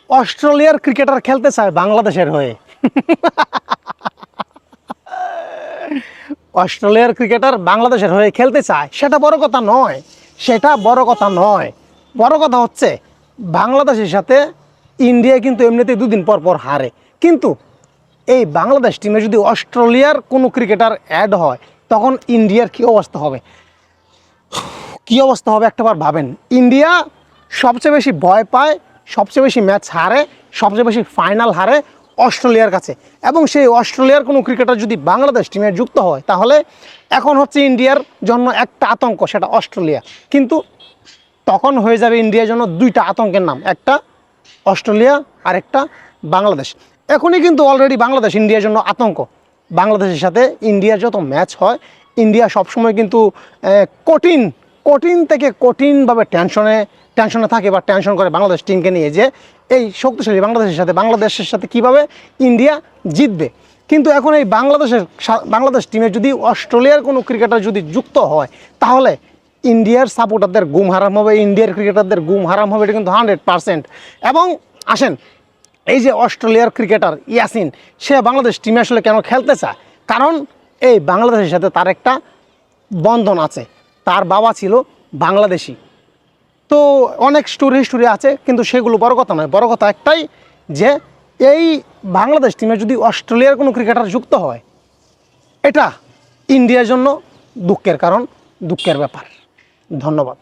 অস্ট্রেলিয়ার ক্রিকেটার খেলতে চায় বাংলাদেশের হয়ে। অস্ট্রেলিয়ার ক্রিকেটার বাংলাদেশের হয়ে খেলতে চায়, সেটা বড় কথা নয়, সেটা বড় কথা নয়। বড় কথা হচ্ছে বাংলাদেশের সাথে ইন্ডিয়া কিন্তু এমনিতেই দুদিন পর পর হারে, কিন্তু এই বাংলাদেশ টিমে যদি অস্ট্রেলিয়ার কোনো ক্রিকেটার অ্যাড হয় তখন ইন্ডিয়ার কী অবস্থা হবে, কী অবস্থা হবে একটাবার ভাবেন। ইন্ডিয়া সবচেয়ে বেশি ভয় পায়, সবচেয়ে বেশি ম্যাচ হারে, সবচেয়ে বেশি ফাইনাল হারে অস্ট্রেলিয়ার কাছে, এবং সেই অস্ট্রেলিয়ার কোনো ক্রিকেটার যদি বাংলাদেশ টিমে যুক্ত হয় তাহলে এখন হচ্ছে ইন্ডিয়ার জন্য একটা আতঙ্ক, সেটা অস্ট্রেলিয়া। কিন্তু তখন হয়ে যাবে ইন্ডিয়ার জন্য দুইটা আতঙ্কের নাম, একটা অস্ট্রেলিয়া আর একটা বাংলাদেশ। এখনই কিন্তু অলরেডি বাংলাদেশ ইন্ডিয়ার জন্য আতঙ্ক। বাংলাদেশের সাথে ইন্ডিয়ার যত ম্যাচ হয়, ইন্ডিয়া সবসময় কিন্তু কঠিন কঠিন থেকে কঠিনভাবে টেনশনে থাকে বা টেনশন করে বাংলাদেশ টিমকে নিয়ে, যে এই শক্তিশালী বাংলাদেশের সাথে কীভাবে ইন্ডিয়া জিতবে। কিন্তু এখন এই বাংলাদেশ টিমে যদি অস্ট্রেলিয়ার কোনো ক্রিকেটার যদি যুক্ত হয় তাহলে ইন্ডিয়ার সাপোর্টারদের ঘুম হারাম হবে, ইন্ডিয়ার ক্রিকেটারদের ঘুম হারাম হবে, এটা কিন্তু 100%। এবং আসেন, এই যে অস্ট্রেলিয়ার ক্রিকেটার ইয়াসিন, সে বাংলাদেশ টিমে আসলে কেন খেলতে চায়? কারণ এই বাংলাদেশের সাথে তার একটা বন্ধন আছে, তার বাবা ছিল বাংলাদেশি। তো অনেক স্টোরি আছে, কিন্তু সেগুলো বড় কথা নয়। বড় কথা একটাই, যে এই বাংলাদেশ টিমে যদি অস্ট্রেলিয়ার কোনো ক্রিকেটার যুক্ত হয়, এটা ইন্ডিয়ার জন্য দুঃখের কারণ, দুঃখের ব্যাপার। ধন্যবাদ।